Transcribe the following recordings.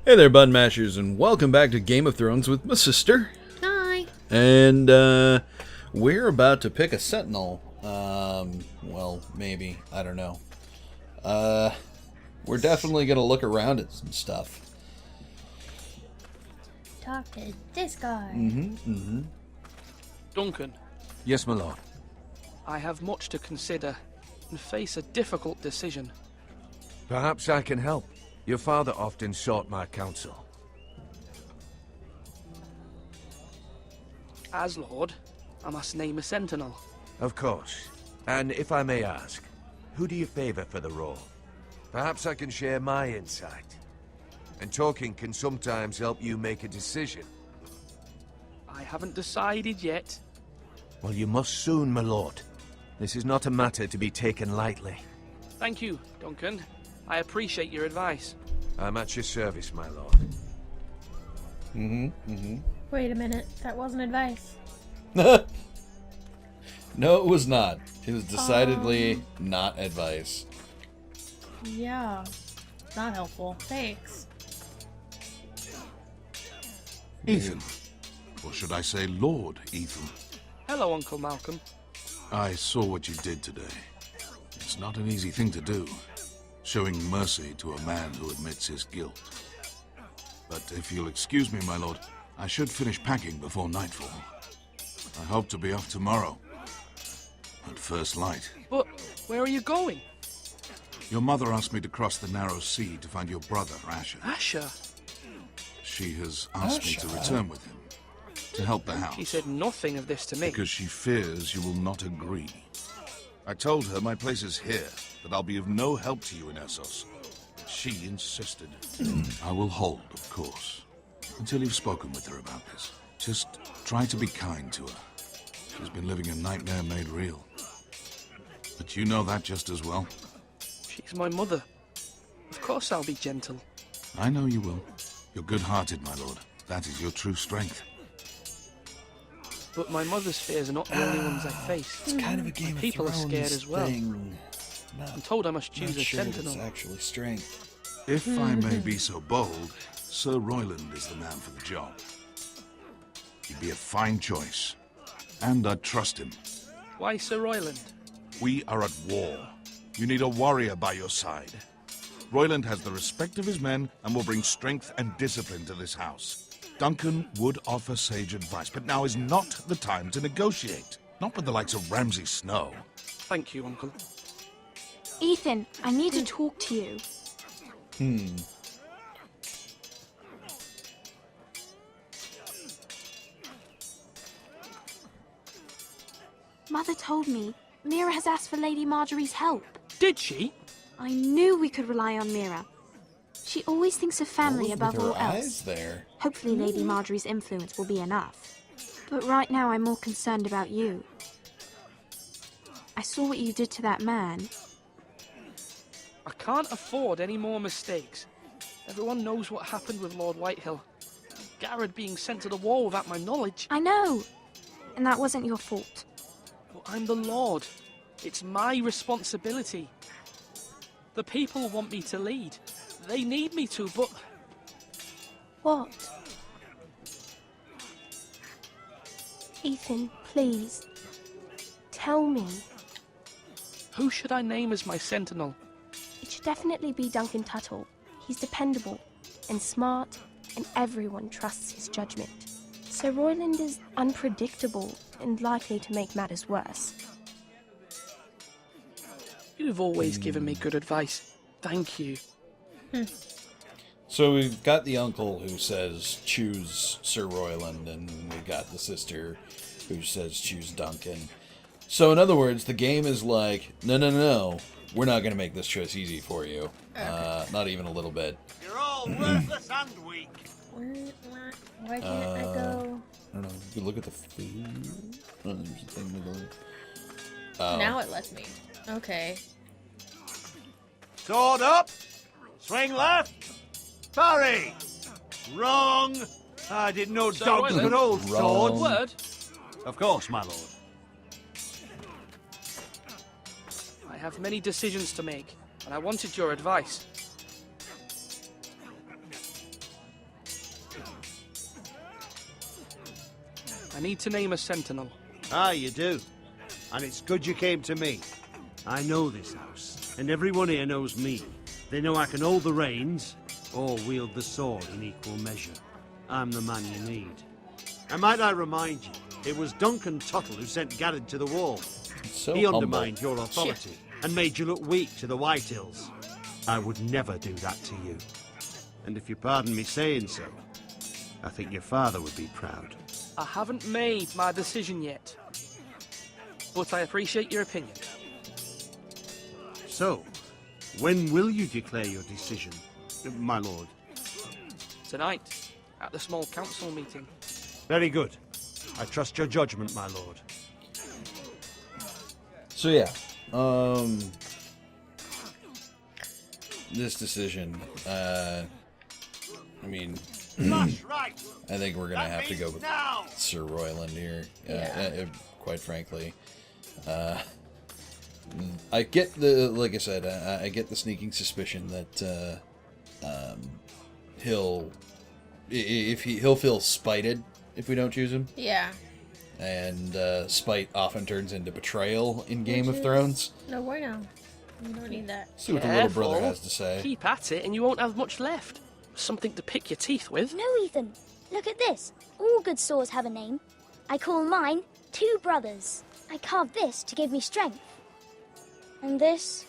Hey there, Bud Mashers, and welcome back to Game of Thrones with my sister. Hi. And, we're about to pick a sentinel. Well, maybe. I don't know. We're definitely gonna look around at some stuff. Talk to this guy. Duncan, Yes, my lord. I have much to consider and face a difficult decision. Perhaps I can help. Your father often sought my counsel. As Lord, I must name a sentinel. Of course. And if I may ask, who do you favor for the role? Perhaps I can share my insight. And talking can sometimes help you make a decision. I haven't decided yet. Well, you must soon, my lord. This is not a matter to be taken lightly. Thank you, Duncan. I appreciate your advice. I'm at your service, my lord. Wait a minute, that wasn't advice. No, it was not. It was decidedly not advice. Yeah, not helpful. Thanks. Ethan. Or should I say Lord Ethan? Hello, Uncle Malcolm. I saw what you did today. It's not an easy thing to do, showing mercy to a man who admits his guilt. But if you'll excuse me, my lord, I should finish packing before nightfall. I hope to be off tomorrow, at first light. But where are you going? Your mother asked me to cross the narrow sea to find your brother, Asher. Asher? She has asked me to return with him, to help the house. She said nothing of this to me. Because she fears you will not agree. I told her my place is here, that I'll be of no help to you in Essos. She insisted. I will hold, of course, until you've spoken with her about this. Just try to be kind to her. She's been living a nightmare made real. But you know that just as well. She's my mother. Of course I'll be gentle. I know you will. You're good-hearted, my lord. That is your true strength. But my mother's fears are not the only ones I face. It's kind of a Game of People are Thrones scared as well. thing. I'm told I must choose Not a sure that sentinel. it's actually strength. If I may be so bold, Sir Royland is the man for the job. He'd be a fine choice. And I'd trust him. Why Sir Royland? We are at war. You need a warrior by your side. Royland has the respect of his men and will bring strength and discipline to this house. Duncan would offer sage advice, but now is not the time to negotiate. Not with the likes of Ramsay Snow. Thank you, Uncle. Ethan, I need to talk to you. Mother told me Mira has asked for Lady Marjorie's help. Did she? I knew we could rely on Mira. She always thinks of family With above her all eyes else. there. Hopefully Lady Marjorie's influence will be enough. But right now I'm more concerned about you. I saw what you did to that man. I can't afford any more mistakes. Everyone knows what happened with Lord Whitehill. Garrett being sent to the wall without my knowledge. I know. And that wasn't your fault. But I'm the Lord. It's my responsibility. The people want me to lead. They need me to, but What? Ethan, please. Tell me. who should I name as my sentinel? It should definitely be Duncan Tuttle. He's dependable and smart, and everyone trusts his judgment. Sir Royland is unpredictable and likely to make matters worse. You've always given me good advice. Thank you. So we've got the uncle who says choose Sir Royland, and we've got the sister who says choose Duncan. So in other words, the game is like, no, we're not going to make this choice easy for you. Not even a little bit. You're all worthless and weak. Why can't I go? I don't know. You can look at the food. Oh, there's a thing to look. Now it lets me. Okay. Sword up. Swing left. Parry. Wrong. I didn't know Sir dogs Royland. could hold Wrong. swords. Word? Of course, my lord. I have many decisions to make, and I wanted your advice. I need to name a sentinel. Ah, you do. And it's good you came to me. I know this house, and everyone here knows me. They know I can hold the reins, or wield the sword in equal measure. I'm the man you need. And might I remind you, it was Duncan Tuttle who sent Garrett to the wall. So He humble. undermined your authority and made you look weak to the White Hills. I would never do that to you. And if you pardon me saying so, I think your father would be proud. I haven't made my decision yet, but I appreciate your opinion. So, when will you declare your decision, my lord? Tonight, at the small council meeting. Very good. I trust your judgment, my lord. So yeah, this decision, I mean, Right. I think we're gonna have to go with now. Sir Royland here. Quite frankly, I get the, like I said, I get the sneaking suspicion that he'll feel spited if we don't choose him, Yeah. and spite often turns into betrayal in Game of Thrones. No bueno. You don't need that. See what the little brother Careful. has to say. Keep at it and you won't have much left. Something to pick your teeth with. No, Ethan. Look at this. All good swords have a name. I call mine Two Brothers. I carved this to give me strength. And this,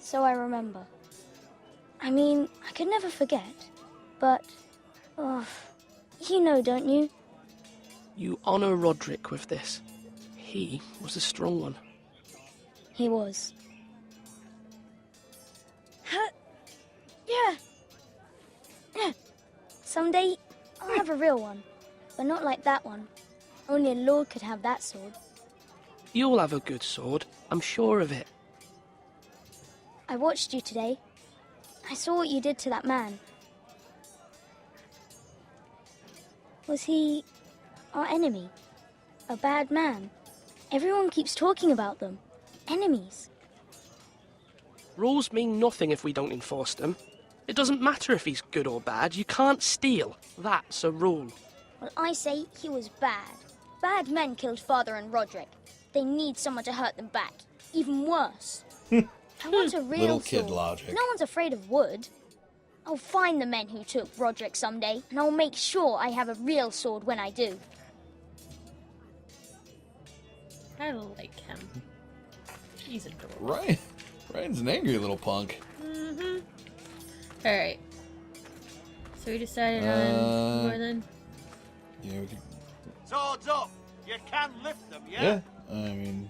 so I remember. I mean, I could never forget. But, you know, don't you? You honor Roderick with this. He was a strong one. He was. Huh? Yeah. Someday, I'll have a real one. But not like that one. Only a lord could have that sword. You'll have a good sword, I'm sure of it. I watched you today. I saw what you did to that man. Was he our enemy? A bad man? Everyone keeps talking about them. Enemies. Rules mean nothing if we don't enforce them. It doesn't matter if he's good or bad, you can't steal. That's a rule. Well, I say he was bad. Bad men killed Father and Roderick. They need someone to hurt them back. Even worse. I want a real Little kid sword. logic. No one's afraid of wood. I'll find the men who took Roderick someday, and I'll make sure I have a real sword when I do. I like him. He's adorable. Ryan, Ryan's an angry little punk. Mm-hmm. Alright. So we decided on more than... Yeah, we could, Swords up. You can lift them, yeah. I mean,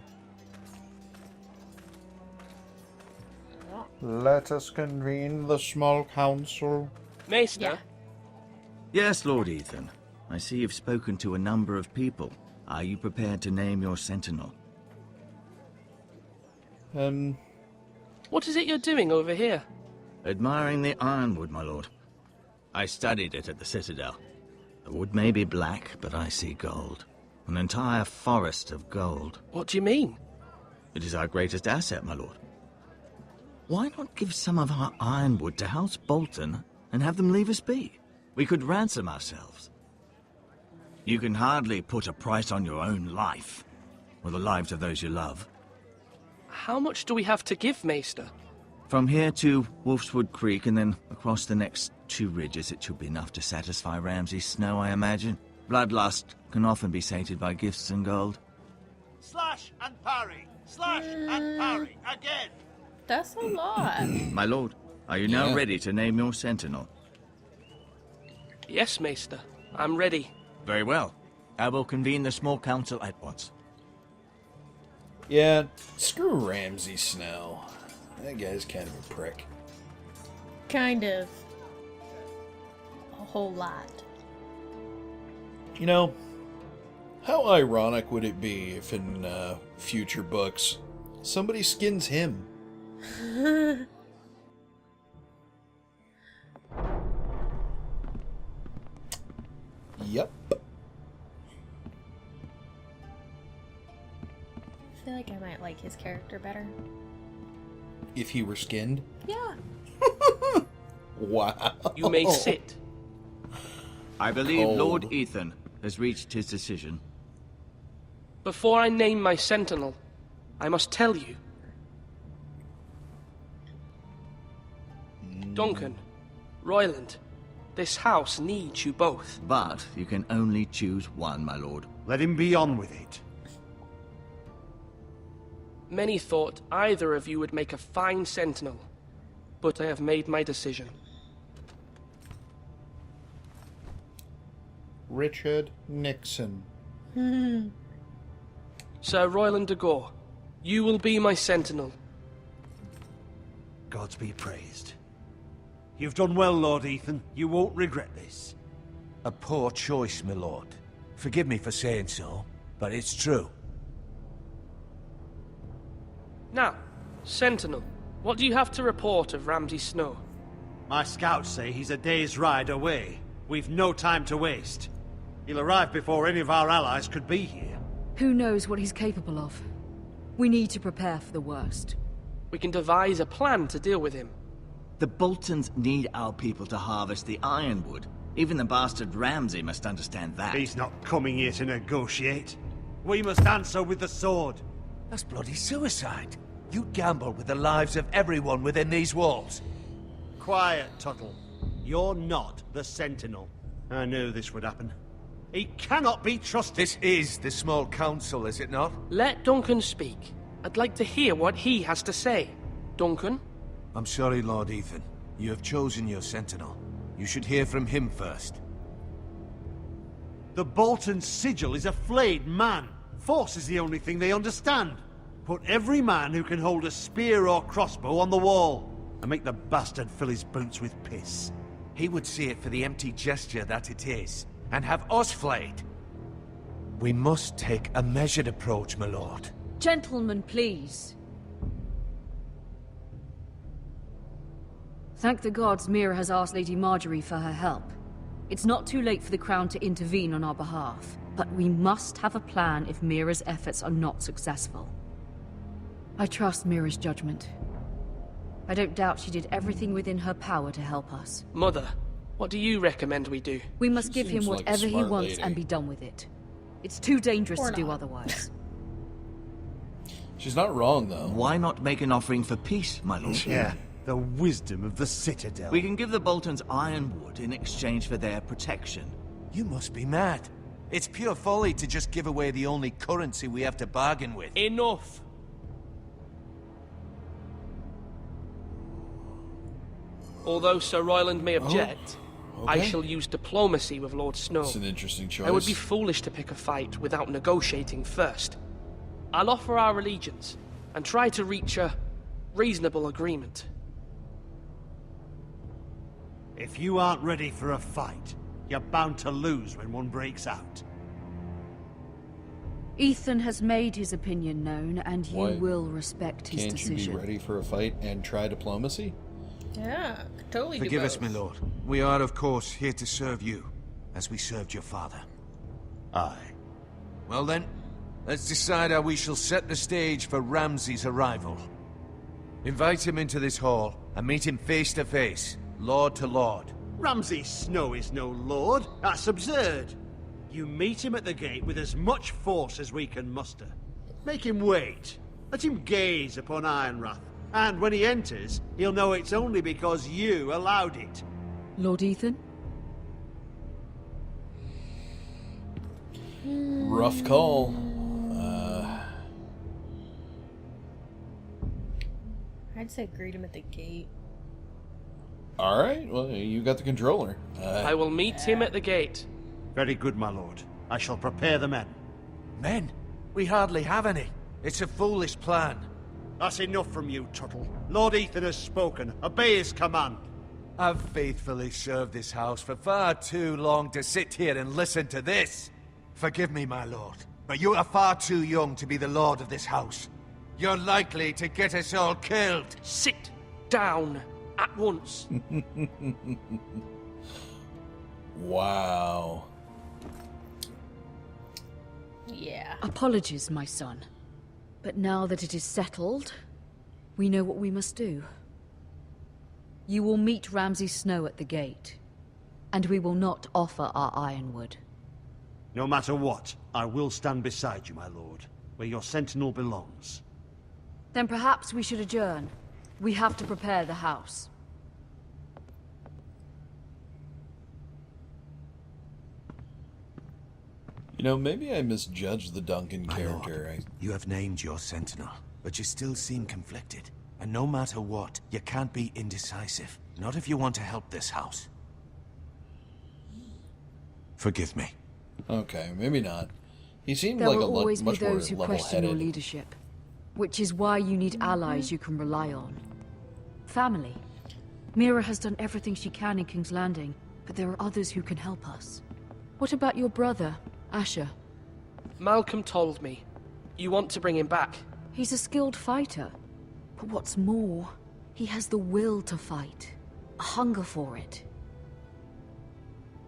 let us convene the small council. Maester, Yeah. Yes, Lord Ethan. I see you've spoken to a number of people. Are you prepared to name your sentinel? what is it you're doing over here? Admiring the ironwood, my lord. I studied it at the Citadel. The wood may be black, but I see gold. An entire forest of gold. What do you mean? It is our greatest asset, my lord. Why not give some of our ironwood to House Bolton and have them leave us be? We could ransom ourselves. You can hardly put a price on your own life, or the lives of those you love. How much do we have to give, Maester? From here to Wolfswood Creek and then across the next 2 ridges, it should be enough to satisfy Ramsay Snow, I imagine. Bloodlust can often be sated by gifts and gold. Slash and parry. Slash and parry. Again. That's a lot. My lord, are you now Yeah. ready to name your sentinel? Yes, Maester. I'm ready. Very well. I will convene the small council at once. Yeah, screw Ramsay Snow. That guy's kind of a prick. Kind of. A whole lot. You know, how ironic would it be if in future books somebody skins him? Yep. I feel like I might like his character better. If he were skinned? Yeah. Wow. You may sit. I believe Cold. Lord Ethan has reached his decision. Before I name my sentinel, I must tell you. Duncan, Royland, this house needs you both. But you can only choose one, my lord. Let him be on with it. Many thought either of you would make a fine sentinel, but I have made my decision. Richard Nixon. Sir Royland de Gore, you will be my sentinel. Gods be praised. You've done well, Lord Ethan. You won't regret this. A poor choice, my lord. Forgive me for saying so, but it's true. Now, sentinel, what do you have to report of Ramsay Snow? My scouts say he's a day's ride away. We've no time to waste. He'll arrive before any of our allies could be here. Who knows what he's capable of? We need to prepare for the worst. We can devise a plan to deal with him. The Boltons need our people to harvest the ironwood. Even the bastard Ramsay must understand that. He's not coming here to negotiate. We must answer with the sword. That's bloody suicide. You gamble with the lives of everyone within these walls. Quiet, Tuttle. You're not the Sentinel. I knew this would happen. He cannot be trusted. This is the small council, is it not? Let Duncan speak. I'd like to hear what he has to say. Duncan? I'm sorry, Lord Ethan. You have chosen your sentinel. You should hear from him first. The Bolton sigil is a flayed man. Force is the only thing they understand. Put every man who can hold a spear or crossbow on the wall, and make the bastard fill his boots with piss. He would see it for the empty gesture that it is, and have us flayed. We must take a measured approach, my lord. Gentlemen, please. Thank the gods Mira has asked Lady Marjorie for her help. It's not too late for the Crown to intervene on our behalf, but we must have a plan if Mira's efforts are not successful. I trust Mira's judgment. I don't doubt she did everything within her power to help us. Mother, what do you recommend we do? We must give him seems like a whatever he smart wants lady. and be done with it. It's too dangerous Or to do not. otherwise. She's not wrong, though. Why not make an offering for peace, my lord? Yeah, the wisdom of the Citadel. We can give the Boltons ironwood in exchange for their protection. You must be mad. It's pure folly to just give away the only currency we have to bargain with. Enough! Although Sir Royland may object, I okay. shall use diplomacy with Lord Snow. It's an interesting choice. I would be foolish to pick a fight without negotiating first. I'll offer our allegiance, and try to reach a reasonable agreement. If you aren't ready for a fight, you're bound to lose when one breaks out. Ethan has made his opinion known, and you Why will respect his Can't decision. you be ready for a fight and try diplomacy? Yeah, could totally Forgive do us, my both. lord. We are, of course, here to serve you, as we served your father. Aye. Well then, let's decide how we shall set the stage for Ramsay's arrival. Invite him into this hall, and meet him face to face, lord to lord. Ramsay Snow is no lord. That's absurd. You meet him at the gate with as much force as we can muster. Make him wait. Let him gaze upon Ironrath. And when he enters, he'll know it's only because you allowed it. Lord Ethan? Rough call. I'd say greet him at the gate. All right. Well, you got the controller. I will meet him at the gate. Very good, my lord. I shall prepare the men. Men? We hardly have any. It's a foolish plan. That's enough from you, Tuttle. Lord Ethan has spoken. Obey his command. I've faithfully served this house for far too long to sit here and listen to this. Forgive me, my lord, but you are far too young to be the lord of this house. You're likely to get us all killed. Sit down at once. Wow. Yeah. Apologies, my son. But now that it is settled, we know what we must do. You will meet Ramsay Snow at the gate, and we will not offer our ironwood. No matter what, I will stand beside you, my lord, where your sentinel belongs. Then perhaps we should adjourn. We have to prepare the house. You know, maybe I misjudged the Duncan My character. lord, you have named your sentinel, but you still seem conflicted. And no matter what, you can't be indecisive. Not if you want to help this house. Forgive me. Okay, maybe not. He seemed There like will always be much more those who question your level-headed. leadership, which is why you need allies you can rely on. Family. Mira has done everything she can in King's Landing, but there are others who can help us. What about your brother, Asher? Malcolm told me. You want to bring him back. He's a skilled fighter. But what's more, he has the will to fight. A hunger for it.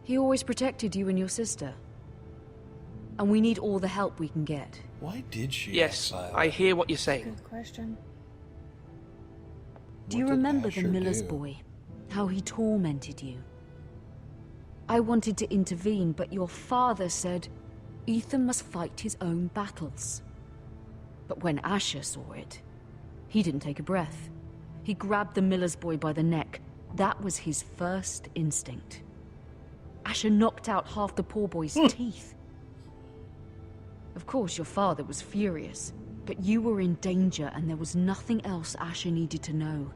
He always protected you and your sister. And we need all the help we can get. Why did she Yes, exile I him? hear what you're saying. Good question. Do you What did remember Asher the miller's do? boy? How he tormented you? I wanted to intervene, but your father said Ethan must fight his own battles. But when Asher saw it, he didn't take a breath. He grabbed the miller's boy by the neck. That was his first instinct. Asher knocked out half the poor boy's teeth. Of course, your father was furious, but you were in danger and there was nothing else Asher needed to know.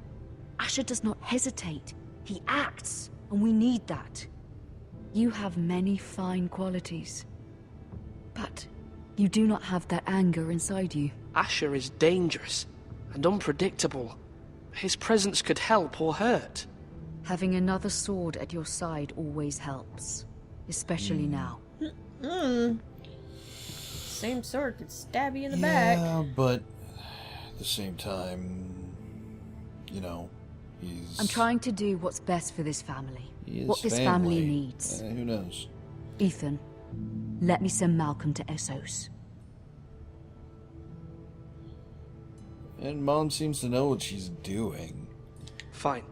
Asher does not hesitate. He acts, and we need that. You have many fine qualities, but you do not have that anger inside you. Asher is dangerous and unpredictable. His presence could help or hurt. Having another sword at your side always helps, especially now. Same sword could stab you in the back. Yeah, but at the same time, you know, he's... I'm trying to do what's best for this family. he is What this family needs. Who knows? Ethan, let me send Malcolm to Essos. And Mom seems to know what she's doing. Fine.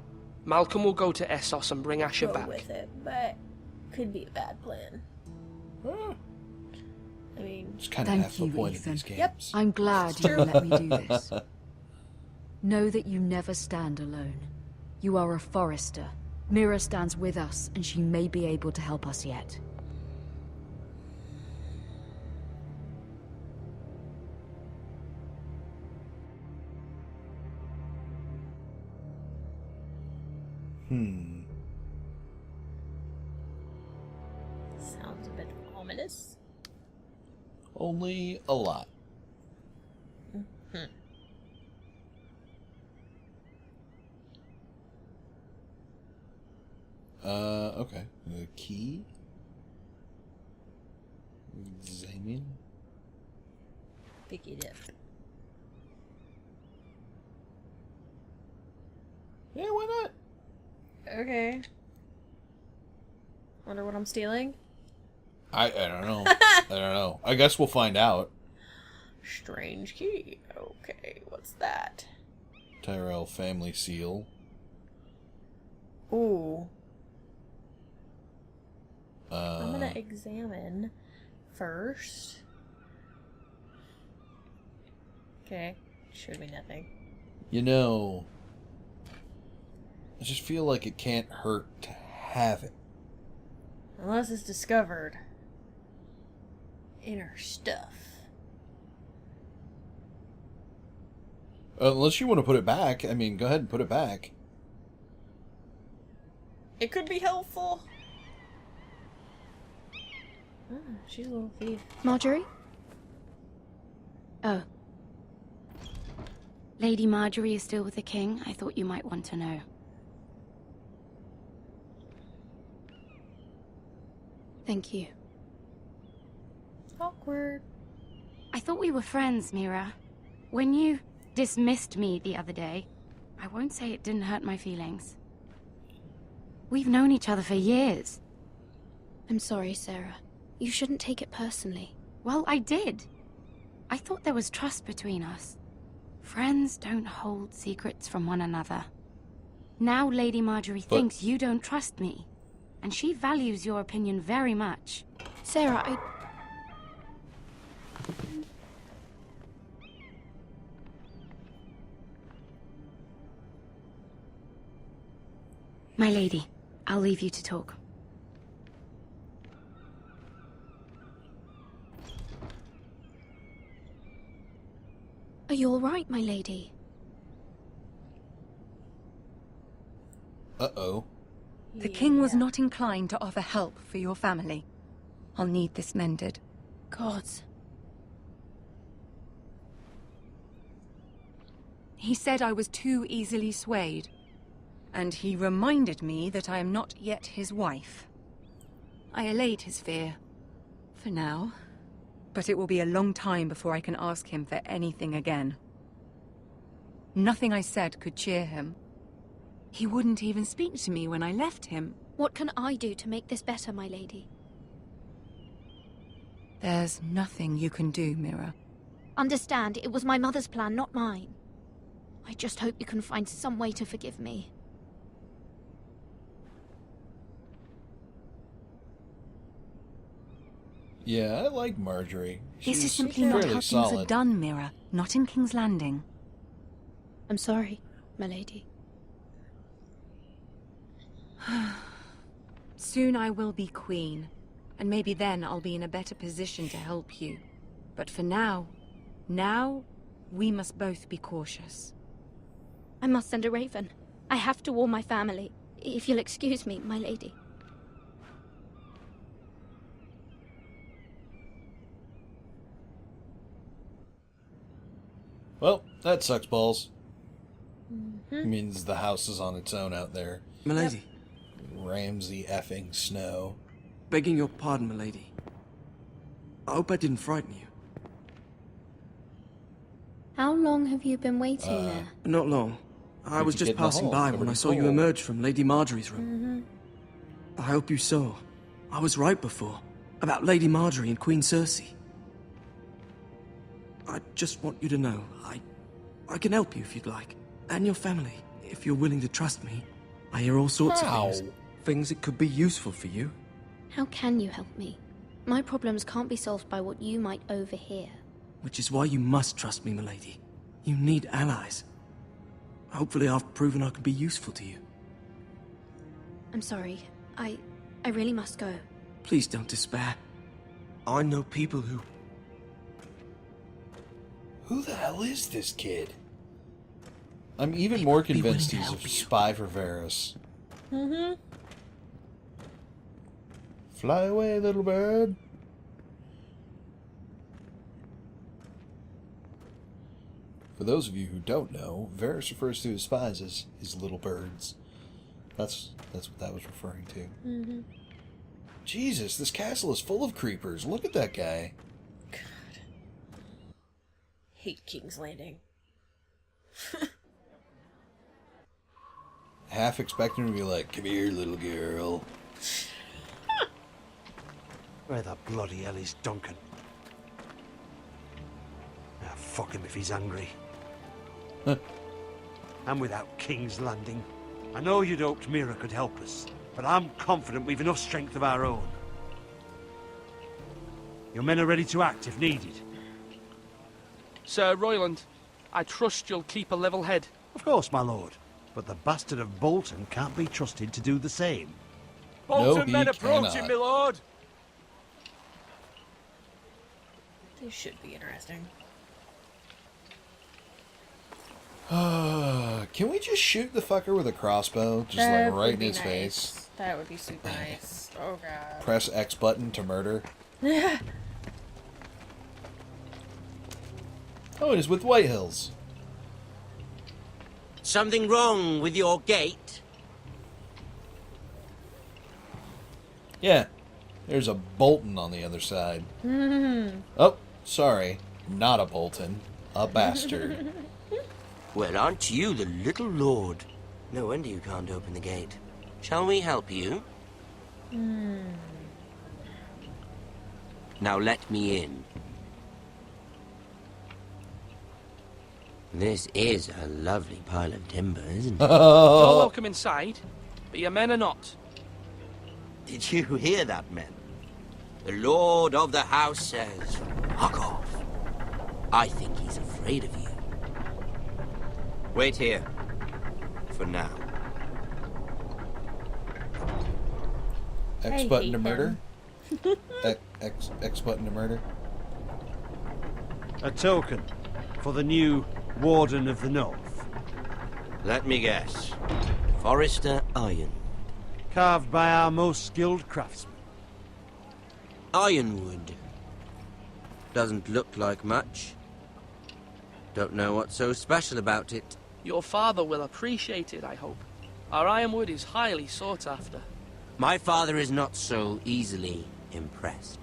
Malcolm will go to Essos and bring Asher Go back. with it, but could be a bad plan. I mean, It's kind of Thank half the you, point Ethan. of these games. Yep. I'm glad you let me do this. Know that you never stand alone. You are a Forester. Mira stands with us, and she may be able to help us yet. sounds a bit ominous. Only a lot. Okay. The key? Examine? Pick it up. Yeah, why not? Okay. Wonder what I'm stealing? I don't know. I don't know. I guess we'll find out. Strange key. Okay, what's that? Tyrell family seal. Ooh. I'm Uh, gonna examine first. Okay. Should be nothing. you know, I just feel like it can't hurt to have it. Unless it's discovered in her stuff. Unless you want to put it back. I mean, go ahead and put it back. It could be helpful. Ah, she's a little thief. Marjorie? Oh. Lady Marjorie is still with the king. I thought you might want to know. Thank you. Awkward. I thought we were friends, Mira. When you dismissed me the other day, I won't say it didn't hurt my feelings. We've known each other for years. I'm sorry, Sarah. You shouldn't take it personally. Well, I did. I thought there was trust between us. Friends don't hold secrets from one another. Now Lady Marjorie thinks you don't trust me, and she values your opinion very much. Sarah, My lady, I'll leave you to talk. Are you all right, my lady? Uh-oh. The king was not inclined to offer help for your family. I'll need this mended. Gods. He said I was too easily swayed. And he reminded me that I am not yet his wife. I allayed his fear. For now. But it will be a long time before I can ask him for anything again. Nothing I said could cheer him. He wouldn't even speak to me when I left him. What can I do to make this better, my lady? There's nothing you can do, Mira. Understand, it was my mother's plan, not mine. I just hope you can find some way to forgive me. Yeah, I like Marjorie. This is She's simply not fairly how things solid. are done, Mira. Not in King's Landing. I'm sorry, my lady. Soon I will be queen, and maybe then I'll be in a better position to help you. But for now, we must both be cautious. I must send a raven. I have to warn my family. If you'll excuse me, my lady. Well, that sucks balls. Means the house is on its own out there. Milady. Ramsay effing Snow. Begging your pardon, milady. I hope I didn't frighten you. How long have you been waiting there? Not long. I was just passing by when I saw you emerge from Lady Marjorie's room. I hope you saw. I was right before. About Lady Marjorie and Queen Cersei. I just want you to know, I can help you if you'd like. And your family, if you're willing to trust me. I hear all sorts of things. Things that could be useful for you. How can you help me? My problems can't be solved by what you might overhear. Which is why you must trust me, milady. You need allies. Hopefully I've proven I can be useful to you. I'm sorry. I really must go. Please don't despair. I know people who... Who the hell is this kid? I'm even more convinced he's a spy for Varys. Fly away, little bird. For those of you who don't know, Varys refers to his spies as his little birds. That's what that was referring to. Jesus, this castle is full of creepers. Look at that guy. God. Hate King's Landing. Half expecting to be like, come here, little girl. Where the bloody hell is Duncan? Ah, fuck him if he's angry. And without King's Landing. I know you'd hoped Mira could help us, but I'm confident we've enough strength of our own. Your men are ready to act if needed. Sir Royland, I trust you'll keep a level head. Of course, my lord. But the bastard of Bolton can't be trusted to do the same. Bolton men approaching, my lord! This should be interesting. Can we just shoot the fucker with a crossbow? Just That like would right in be his nice. face. That would be super nice. Oh god. Press X button to murder. Oh, it is with White Hills. Something wrong with your gate? Yeah, there's a Bolton on the other side. Oh, sorry, not a Bolton, a bastard. Well, aren't you the little lord? No wonder you can't open the gate. Shall we help you? Now let me in. This is a lovely pile of timber, isn't it? You're welcome inside, but your men are not. Did you hear that, men? The lord of the house says, fuck off. I think he's afraid of you. Wait here. For now. X I button hate to murder. him. X button to murder. A token for the new Warden of the North. Let me guess. Forrester Iron. Carved by our most skilled craftsmen. Ironwood. Doesn't look like much. Don't know what's so special about it. Your father will appreciate it, I hope. Our ironwood is highly sought after. My father is not so easily impressed.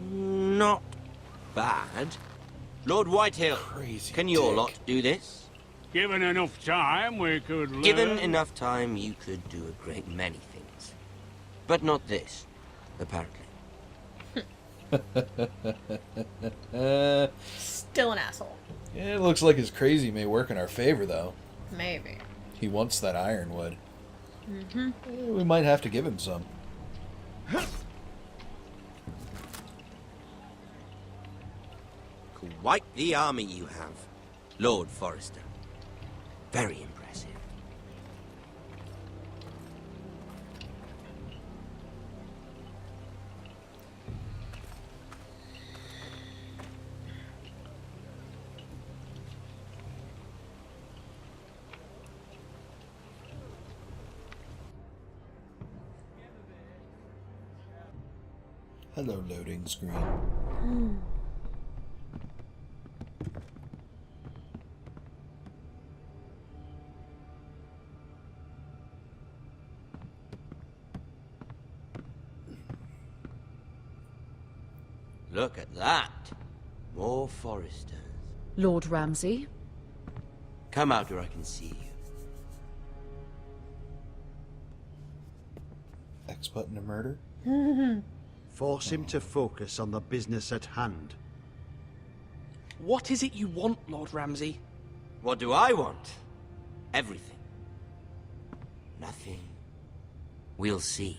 Not bad. Lord Whitehill, can your lot do this? Given enough time, we could learn. Given enough time, you could do a great many things. But not this, apparently. Still an asshole. Yeah, it looks like his crazy may work in our favor, though. Maybe. He wants that ironwood. Mm-hmm. We might have to give him some. Quite the army you have, Lord Forrester. Very impressive. Hello, loading screen. Look at that. More Forresters. Lord Ramsay? Come out where I can see you. X button to murder. Force him to focus on the business at hand. What is it you want, Lord Ramsay? What do I want? Everything. Nothing. We'll see.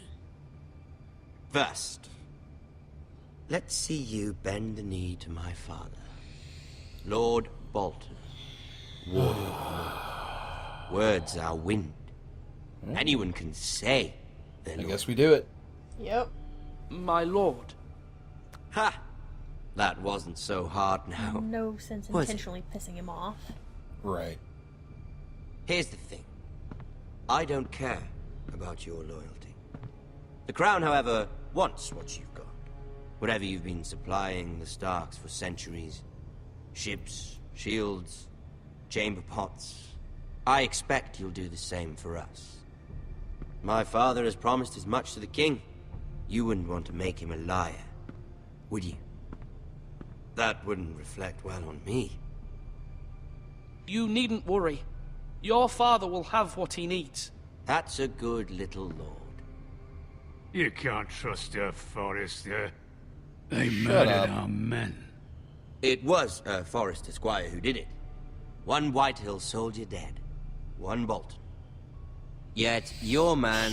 First, let's see you bend the knee to my father, Lord Bolton, Warden of the North. Words are wind. Anyone can say they're I guess we do it. Yep. My lord. Ha! That wasn't so hard now. No sense in Was it? intentionally pissing him off. Right. Here's the thing. I don't care about your loyalty. The Crown, however, wants what you've got. Whatever you've been supplying the Starks for centuries. Ships, shields, chamber pots. I expect you'll do the same for us. My father has promised as much to the king. You wouldn't want to make him a liar, would you? That wouldn't reflect well on me. You needn't worry. Your father will have what he needs. That's a good little lord. You can't trust her, Forrester. They Shut murdered up. our men. It was a Forrester squire who did it. One Whitehill soldier dead. One Bolton. Yet your man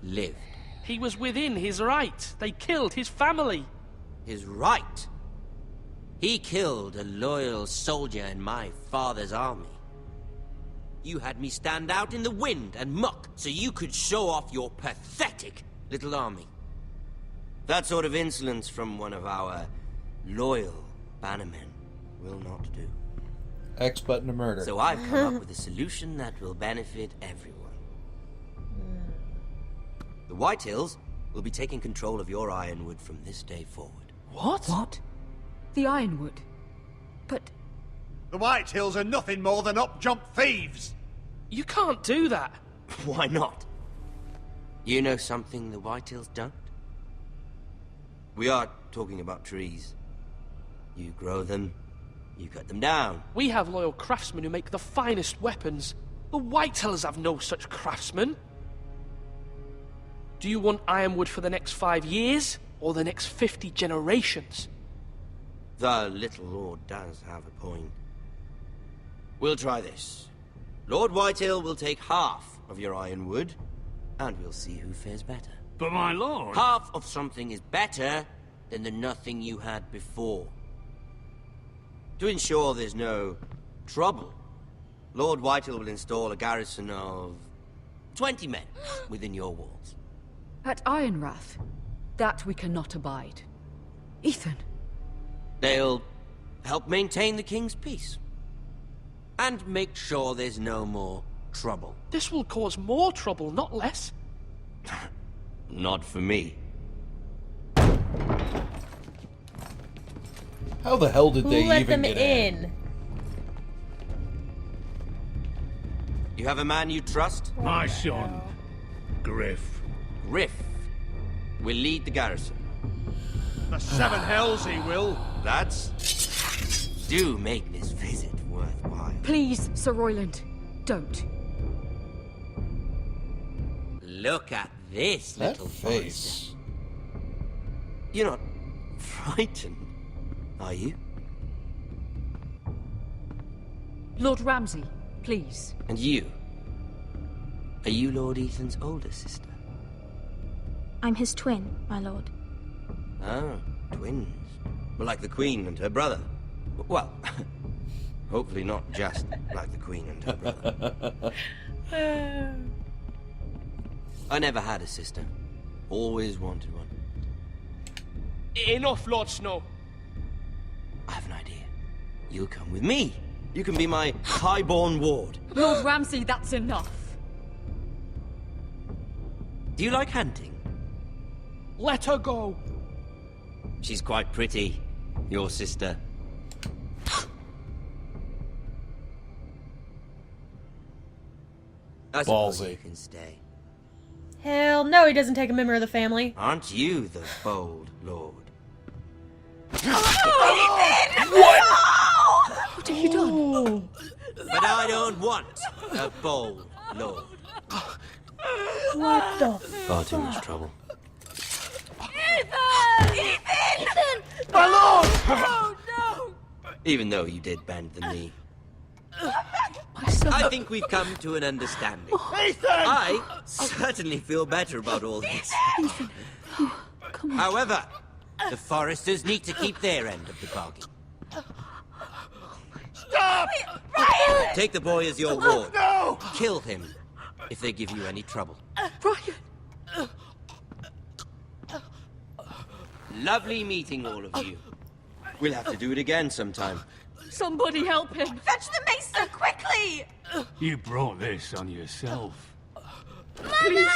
lived. He was within his right. They killed his family. His right? He killed a loyal soldier in my father's army. You had me stand out in the wind and muck so you could show off your pathetic little army. That sort of insolence from one of our loyal bannermen will not do. X button to murder. So I've come up with a solution that will benefit everyone. The Whitehills will be taking control of your ironwood from this day forward. What? What? The Ironwood? But... The Whitehills are nothing more than up-jump thieves! You can't do that. Why not? You know something the Whitehills don't? We are talking about trees. You grow them, you cut them down. We have loyal craftsmen who make the finest weapons. The Whitehills have no such craftsmen. Do you want ironwood for the next 5 years, or the next 50 generations? The little lord does have a point. We'll try this. Lord Whitehill will take half of your ironwood, and we'll see who fares better. But my lord... Half of something is better than the nothing you had before. To ensure there's no trouble, Lord Whitehill will install a garrison of 20 men within your walls. At Ironrath, that we cannot abide. Ethan. They'll help maintain the king's peace. And make sure there's no more trouble. This will cause more trouble, not less. Not for me. How the hell did Who they let even them get in? You have a man you trust? My son, Griff. Griff will lead the garrison. The seven hells he will. Lads, do make this visit worthwhile. Please, Sir Royland, don't. Look at this That little face. Forester. You're not frightened, are you? Lord Ramsay, please. And you? Are you Lord Ethan's older sister? I'm his twin, my lord. Ah, twins. Well, like the Queen and her brother. Well, hopefully not just like the Queen and her brother. I never had a sister. Always wanted one. Enough, Lord Snow. I have an idea. You'll come with me. You can be my highborn ward. Lord Ramsay, that's enough. Do you like hunting? Let her go. She's quite pretty, your sister. I suppose Ballsy. you can stay. Hell no, he doesn't take a member of the family. Aren't you the bold lord? What have you done? But I don't want a bold lord. What the? Far too much trouble. Ethan! My lord! Oh, no! Even though you did bend the knee. I think we've come to an understanding. I certainly feel better about all this. However, the Foresters need to keep their end of the bargain. Stop! Take the boy as your ward. Kill him if they give you any trouble. Brian! Lovely meeting all of you. We'll have to do it again sometime. Somebody help him! Fetch the maester, quickly! You brought this on yourself. Mama!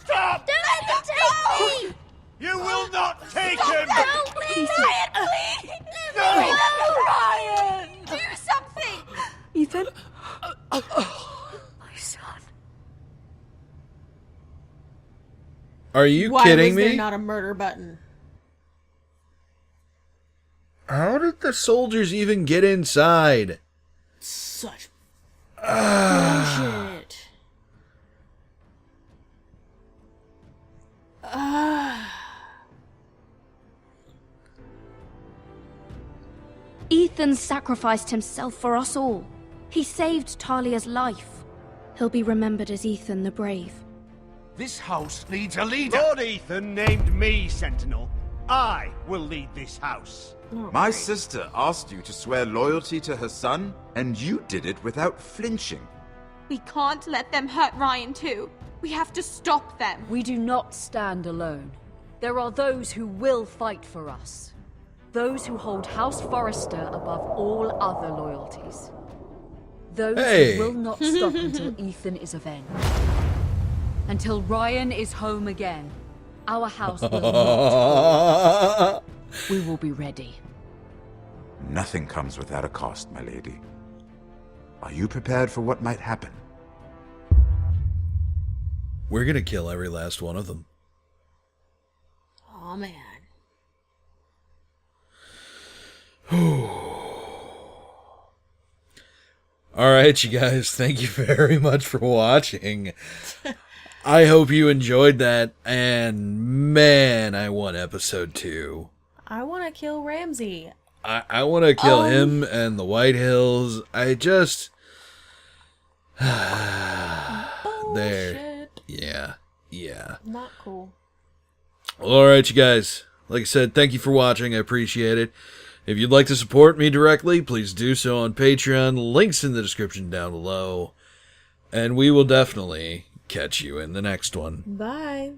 Stop! Don't let him take me! You will not take him! No, please! Brian, please! No! Brian! Do something! Ethan? My son. Are you Why kidding was there me? not a murder button? How did the soldiers even get inside? Such bullshit. Ethan sacrificed himself for us all. He saved Talia's life. He'll be remembered as Ethan the Brave. This house needs a leader. Lord Ethan named me Sentinel. I will lead this house. My sister asked you to swear loyalty to her son, and you did it without flinching. We can't let them hurt Ryan too. We have to stop them. We do not stand alone. There are those who will fight for us. Those who hold House Forrester above all other loyalties. Those Hey. who will not stop until Ethan is avenged. Until Ryan is home again. Our house will not fall. We will be ready. Nothing comes without a cost, my lady. Are you prepared for what might happen? We're gonna kill every last one of them. Oh man. Alright, you guys, thank you very much for watching. I hope you enjoyed that, and man, I want episode 2. I want to kill Ramsay. I want to kill him and the White Hills. I just... there. Yeah. Not cool. Alright, you guys. Like I said, thank you for watching. I appreciate it. If you'd like to support me directly, please do so on Patreon. Links in the description down below. And we will definitely catch you in the next one. Bye.